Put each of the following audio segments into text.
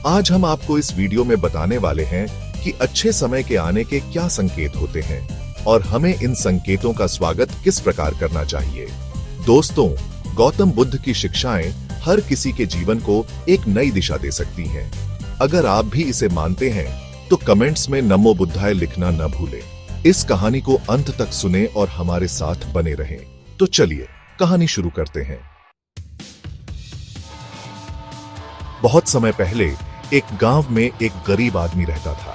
आज हम आपको इस वीडियो में बताने वाले हैं कि अच्छे समय के आने के क्या संकेत होते हैं और हमें इन संकेतों का स्वागत किस प्रकार करना चाहिए। दोस्तों, गौतम बुद्ध की शिक्षाएं हर किसी के जीवन को एक नई दिशा दे सकती हैं। अगर आप भी इसे मानते हैं तो कमेंट्स में नमो बुद्धाय लिखना न भूलें। इस कहानी को अंत तक सुने और हमारे साथ बने रहें। तो चलिए कहानी शुरू करते हैं। बहुत समय पहले एक गांव में एक गरीब आदमी रहता था।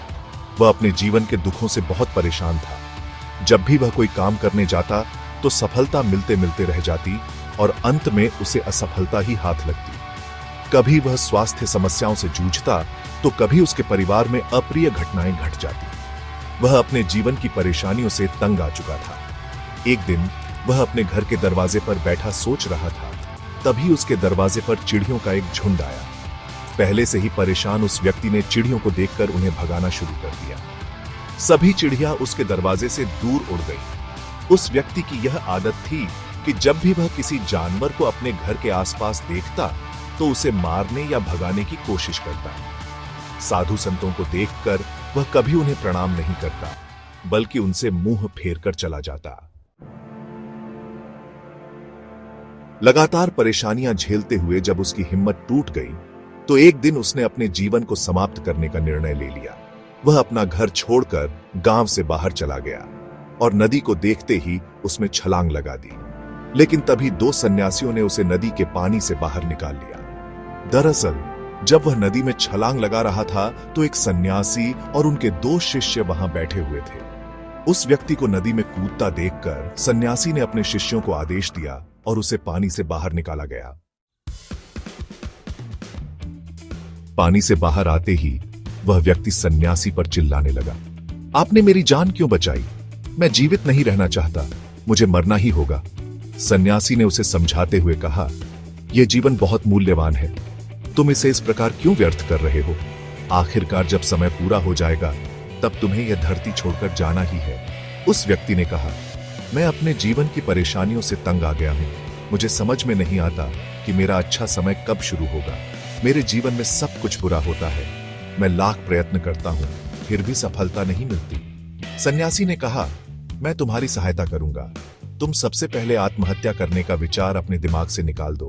वह अपने जीवन के दुखों से बहुत परेशान था। जब भी वह कोई काम करने जाता तो सफलता मिलते मिलते रह जाती और अंत में उसे असफलता ही हाथ लगती। कभी वह स्वास्थ्य समस्याओं से जूझता तो कभी उसके परिवार में अप्रिय घटनाएं घट जाती। वह अपने जीवन की परेशानियों से तंग आ चुका था। एक दिन वह अपने घर के दरवाजे पर बैठा सोच रहा था, तभी उसके दरवाजे पर चिड़ियों का एक झुंड आया। पहले से ही परेशान उस व्यक्ति ने चिड़ियों को देखकर उन्हें भगाना शुरू कर दिया। सभी चिड़िया उसके दरवाजे से दूर उड़ गई। उस व्यक्ति की यह आदत थी कि जब भी वह किसी जानवर को अपने घर के आसपास देखता तो उसे मारने या भगाने की कोशिश करता। साधु संतों को देखकर वह कभी उन्हें प्रणाम नहीं करता, बल्कि उनसे मुंह फेर कर चला जाता। लगातार परेशानियां झेलते हुए जब उसकी हिम्मत टूट गई तो एक दिन उसने अपने जीवन को समाप्त करने का निर्णय ले लिया। वह अपना घर छोड़कर गांव से बाहर चला गया और नदी को देखते ही उसमें छलांग लगा दी। लेकिन तभी दो सन्यासियों ने उसे नदी के पानी से बाहर निकाल लिया। दरअसल जब वह नदी में छलांग लगा रहा था तो एक सन्यासी और उनके दो शिष्य वहां बैठे हुए थे। उस व्यक्ति को नदी में कूदता देखकर सन्यासी ने अपने शिष्यों को आदेश दिया और उसे पानी से बाहर निकाला गया। पानी से बाहर आते ही वह व्यक्ति सन्यासी पर चिल्लाने लगा, आपने मेरी जान क्यों बचाई? मैं जीवित नहीं रहना चाहता, मुझे मरना ही होगा। सन्यासी ने उसे समझाते हुए कहा, यह जीवन बहुत मूल्यवान है, तुम इसे इस प्रकार क्यों व्यर्थ कर रहे हो? आखिरकार जब समय पूरा हो जाएगा तब तुम्हें यह धरती छोड़कर जाना ही है। उस व्यक्ति ने कहा, मैं अपने जीवन की परेशानियों से तंग आ गया हूं। मुझे समझ में नहीं आता कि मेरा अच्छा समय कब शुरू होगा। मेरे जीवन में सब कुछ बुरा होता है। मैं लाख प्रयत्न करता हूं, फिर भी सफलता नहीं मिलती। सन्यासी ने कहा, मैं तुम्हारी सहायता करूंगा। तुम सबसे पहले आत्महत्या करने का विचार अपने दिमाग से निकाल दो,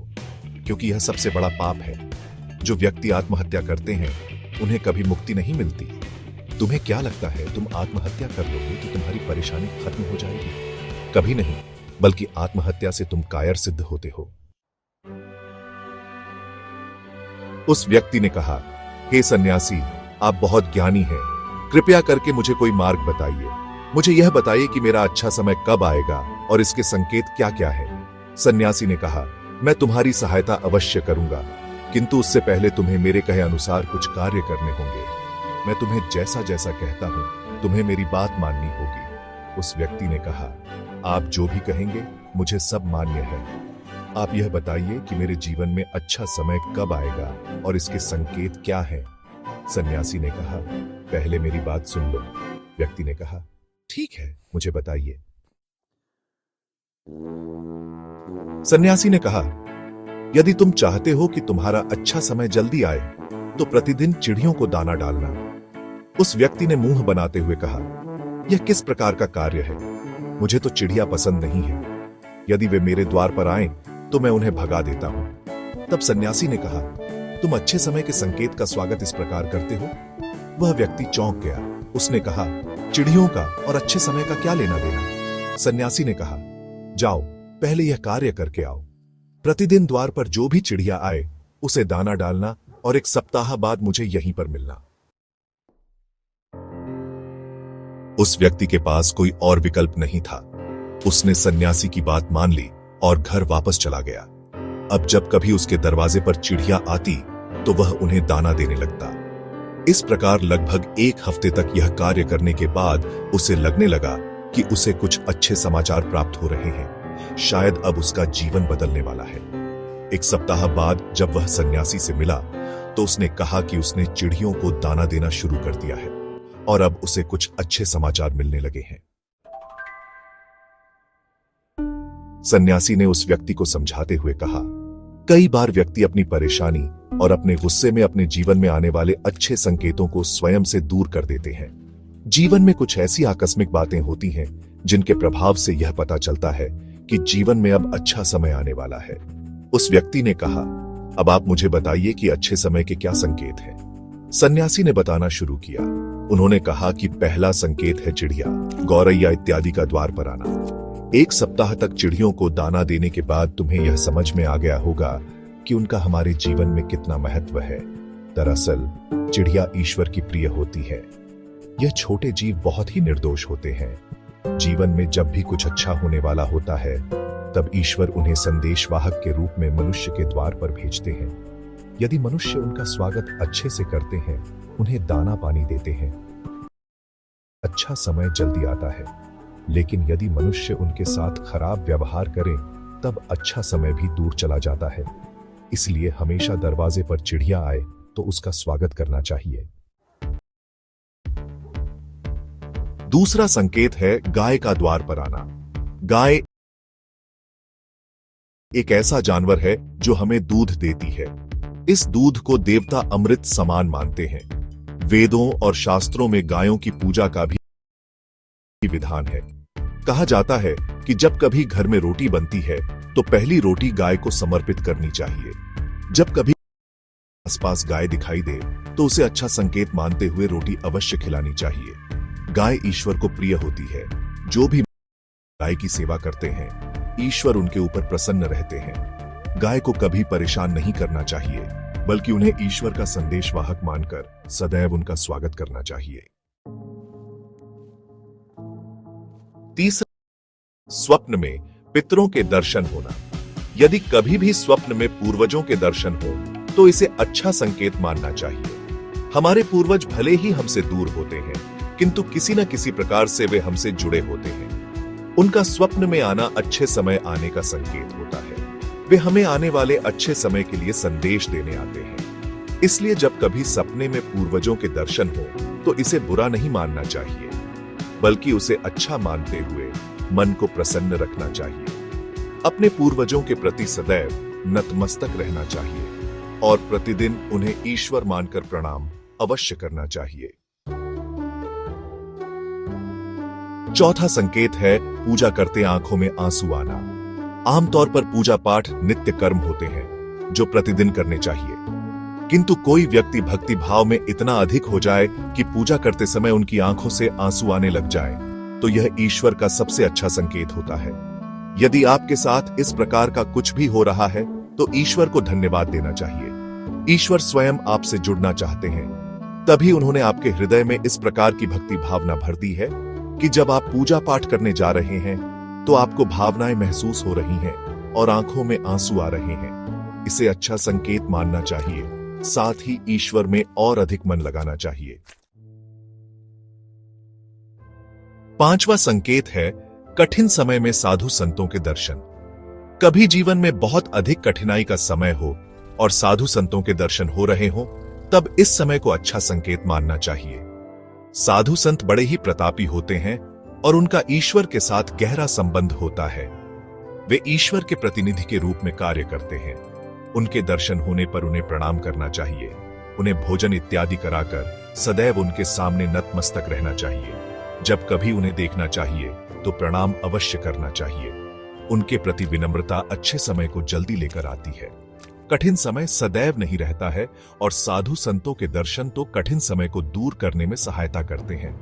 क्योंकि यह सबसे बड़ा पाप है। जो व्यक्ति आत्महत्या करते हैं उन्हें कभी मुक्ति नहीं मिलती। तुम्हें क्या लगता है तुम आत्महत्या कर लोगे तो तुम्हारी परेशानी खत्म हो जाएगी? कभी नहीं, बल्कि आत्महत्या से तुम कायर सिद्ध होते हो। उस व्यक्ति ने कहा, हे सन्यासी, आप बहुत ज्ञानी हैं, कृपया करके मुझे कोई मार्ग बताइए। मुझे यह बताइए कि मेरा अच्छा समय कब आएगा और इसके संकेत क्या क्या है। सन्यासी ने कहा, मैं तुम्हारी सहायता अवश्य करूंगा, किंतु उससे पहले तुम्हें मेरे कहे अनुसार कुछ कार्य करने होंगे। मैं तुम्हें जैसा जैसा कहता हूं तुम्हें मेरी बात माननी होगी। उस व्यक्ति ने कहा, आप जो भी कहेंगे मुझे सब मान्य है। आप यह बताइए कि मेरे जीवन में अच्छा समय कब आएगा और इसके संकेत क्या हैं? सन्यासी ने कहा, पहले मेरी बात सुन लो। व्यक्ति ने कहा, ठीक है, मुझे बताइए। सन्यासी ने कहा, यदि तुम चाहते हो कि तुम्हारा अच्छा समय जल्दी आए तो प्रतिदिन चिड़ियों को दाना डालना। उस व्यक्ति ने मुंह बनाते हुए कहा, यह किस प्रकार का कार्य है? मुझे तो चिड़िया पसंद नहीं है। यदि वे मेरे द्वार पर आएं तो मैं उन्हें भगा देता हूं। तब सन्यासी ने कहा, तुम अच्छे समय के संकेत का स्वागत इस प्रकार करते हो? वह व्यक्ति चौंक गया। उसने कहा, चिड़ियों का और अच्छे समय का क्या लेना देना? सन्यासी ने कहा, जाओ पहले यह कार्य करके आओ। प्रतिदिन द्वार पर जो भी चिड़िया आए उसे दाना डालना और एक सप्ताह बाद मुझे यहीं पर मिलना। उस व्यक्ति के पास कोई और विकल्प नहीं था। उसने सन्यासी की बात मान ली और घर वापस चला गया। अब जब कभी उसके दरवाजे पर चिड़िया आती तो वह उन्हें दाना देने लगता। इस प्रकार लगभग एक हफ्ते तक यह कार्य करने के बाद उसे लगने लगा कि उसे कुछ अच्छे समाचार प्राप्त हो रहे हैं। शायद अब उसका जीवन बदलने वाला है। एक सप्ताह बाद जब वह सन्यासी से मिला तो उसने कहा कि उसने चिड़ियों को दाना देना शुरू कर दिया है और अब उसे कुछ अच्छे समाचार मिलने लगे हैं। सन्यासी ने उस व्यक्ति को समझाते हुए कहा, कई बार व्यक्ति अपनी परेशानी और अपने गुस्से में अपने जीवन में आने वाले अच्छे संकेतों को स्वयं से दूर कर देते हैं। जीवन में कुछ ऐसी आकस्मिक बातें होती हैं जिनके प्रभाव से यह पता चलता है कि जीवन में अब अच्छा समय आने वाला है। उस व्यक्ति ने कहा, अब आप मुझे बताइए कि अच्छे समय के क्या संकेत हैं। सन्यासी ने बताना शुरू किया। उन्होंने कहा कि पहला संकेत है चिड़िया, गौरैया इत्यादि का द्वार पर आना। 1 सप्ताह तक चिड़ियों को दाना देने के बाद तुम्हें यह समझ में आ गया होगा कि उनका हमारे जीवन में कितना महत्व है। दरअसल चिड़िया ईश्वर की प्रिय होती है। यह छोटे जीव बहुत ही निर्दोष होते हैं। जीवन में जब भी कुछ अच्छा होने वाला होता है तब ईश्वर उन्हें संदेशवाहक के रूप में मनुष्य के द्वार पर भेजते हैं। यदि मनुष्य उनका स्वागत अच्छे से करते हैं, उन्हें दाना पानी देते हैं, अच्छा समय जल्दी आता है। लेकिन यदि मनुष्य उनके साथ खराब व्यवहार करे तब अच्छा समय भी दूर चला जाता है। इसलिए हमेशा दरवाजे पर चिड़िया आए तो उसका स्वागत करना चाहिए। दूसरा संकेत है गाय का द्वार पर आना। गाय एक ऐसा जानवर है जो हमें दूध देती है। इस दूध को देवता अमृत समान मानते हैं। वेदों और शास्त्रों में गायों की पूजा का भी विधान है। कहा जाता है कि जब कभी घर में रोटी बनती है तो पहली रोटी गाय को समर्पित करनी चाहिए। जब कभी आसपास गाय दिखाई दे तो उसे अच्छा संकेत मानते हुए रोटी अवश्य खिलानी चाहिए। गाय ईश्वर को प्रिय होती है। जो भी गाय की सेवा करते हैं, ईश्वर उनके ऊपर प्रसन्न रहते हैं। गाय को कभी परेशान नहीं करना चाहिए, बल्कि उन्हें ईश्वर का संदेशवाहक मानकर सदैव उनका स्वागत करना चाहिए। तीसरा, स्वप्न में पितरों के दर्शन होना। यदि कभी भी स्वप्न में पूर्वजों के दर्शन हो तो इसे अच्छा संकेत मानना चाहिए। हमारे पूर्वज भले ही हमसे दूर होते हैं, किंतु किसी न किसी प्रकार से वे हमसे जुड़े होते हैं। उनका स्वप्न में आना अच्छे समय आने का संकेत होता है। वे हमें आने वाले अच्छे समय के लिए संदेश देने आते हैं। इसलिए जब कभी सपने में पूर्वजों के दर्शन हो तो इसे बुरा नहीं मानना चाहिए, बल्कि उसे अच्छा मानते हुए मन को प्रसन्न रखना चाहिए। अपने पूर्वजों के प्रति सदैव नतमस्तक रहना चाहिए और प्रतिदिन उन्हें ईश्वर मानकर प्रणाम अवश्य करना चाहिए। चौथा संकेत है पूजा करते आंखों में आंसू आना। आमतौर पर पूजा पाठ नित्य कर्म होते हैं जो प्रतिदिन करने चाहिए, किंतु कोई व्यक्ति भक्ति भाव में इतना अधिक हो जाए कि पूजा करते समय उनकी आंखों से आंसू आने लग जाए तो यह ईश्वर का सबसे अच्छा संकेत होता है। यदि आपके साथ इस प्रकार का कुछ भी हो रहा है तो ईश्वर को धन्यवाद देना चाहिए। ईश्वर स्वयं आपसे जुड़ना चाहते हैं, तभी उन्होंने आपके हृदय में इस प्रकार की भक्ति भावना भर दी है कि जब आप पूजा पाठ करने जा रहे हैं तो आपको भावनाएं महसूस हो रही हैं और आंखों में आंसू आ रहे हैं। इसे अच्छा संकेत मानना चाहिए, साथ ही ईश्वर में और अधिक मन लगाना चाहिए। पांचवा संकेत है कठिन समय में साधु संतों के दर्शन। कभी जीवन में बहुत अधिक कठिनाई का समय हो और साधु संतों के दर्शन हो रहे हो, तब इस समय को अच्छा संकेत मानना चाहिए। साधु संत बड़े ही प्रतापी होते हैं और उनका ईश्वर के साथ गहरा संबंध होता है। वे ईश्वर के प्रतिनिधि के रूप में कार्य करते हैं। उनके दर्शन होने पर उन्हें प्रणाम करना चाहिए। उन्हें भोजन इत्यादि कराकर सदैव उनके सामने नतमस्तक रहना चाहिए। जब कभी उन्हें देखना चाहिए तो प्रणाम अवश्य करना चाहिए। उनके प्रति विनम्रता अच्छे समय को जल्दी लेकर आती है। कठिन समय सदैव नहीं रहता है और साधु संतों के दर्शन तो कठिन समय को दूर करने में सहायता करते हैं।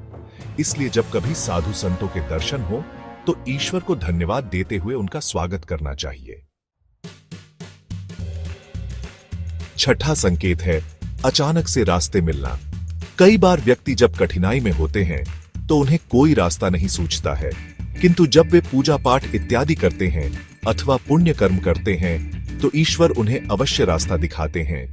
इसलिए जब कभी साधु संतों के दर्शन हो तो ईश्वर को धन्यवाद देते हुए उनका स्वागत करना चाहिए। छठा संकेत है अचानक से रास्ते मिलना। कई बार व्यक्ति जब कठिनाई में होते हैं तो उन्हें कोई रास्ता नहीं सूझता है, किंतु जब वे पूजा पाठ इत्यादि करते हैं अथवा पुण्य कर्म करते हैं तो ईश्वर उन्हें अवश्य रास्ता दिखाते हैं।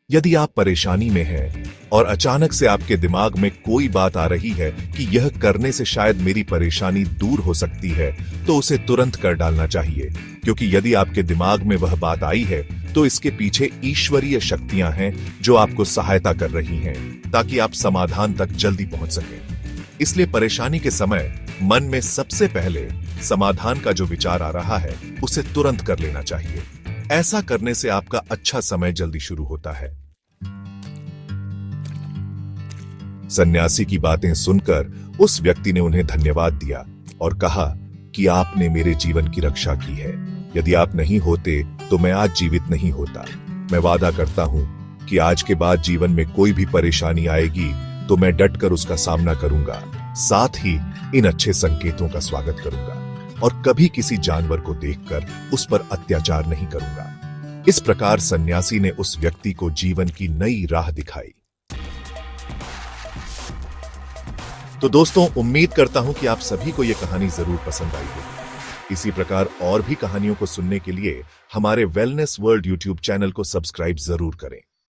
यदि आप परेशानी में हैं और अचानक से आपके दिमाग में कोई बात आ रही है कि यह करने से शायद मेरी परेशानी दूर हो सकती है, तो उसे तुरंत कर डालना चाहिए, क्योंकि यदि आपके दिमाग में वह बात आई है तो इसके पीछे ईश्वरीय शक्तियां हैं जो आपको सहायता कर रही हैं ताकि आप समाधान तक जल्दी पहुंच सकें। इसलिए परेशानी के समय मन में सबसे पहले समाधान का जो विचार आ रहा है उसे तुरंत कर लेना चाहिए। ऐसा करने से आपका अच्छा समय जल्दी शुरू होता है। सन्यासी की बातें सुनकर उस व्यक्ति ने उन्हें धन्यवाद दिया और कहा कि आपने मेरे जीवन की रक्षा की है। यदि आप नहीं होते तो मैं आज जीवित नहीं होता। मैं वादा करता हूं कि आज के बाद जीवन में कोई भी परेशानी आएगी तो मैं डटकर उसका सामना करूंगा, साथ ही इन अच्छे संकेतों का स्वागत करूंगा और कभी किसी जानवर को देखकर उस पर अत्याचार नहीं करूंगा। इस प्रकार सन्यासी ने उस व्यक्ति को जीवन की नई राह दिखाई। तो दोस्तों, उम्मीद करता हूं कि आप सभी को यह कहानी जरूर पसंद आई होगी। इसी प्रकार और भी कहानियों को सुनने के लिए हमारे वेलनेस वर्ल्ड यूट्यूब चैनल को सब्सक्राइब जरूर करें।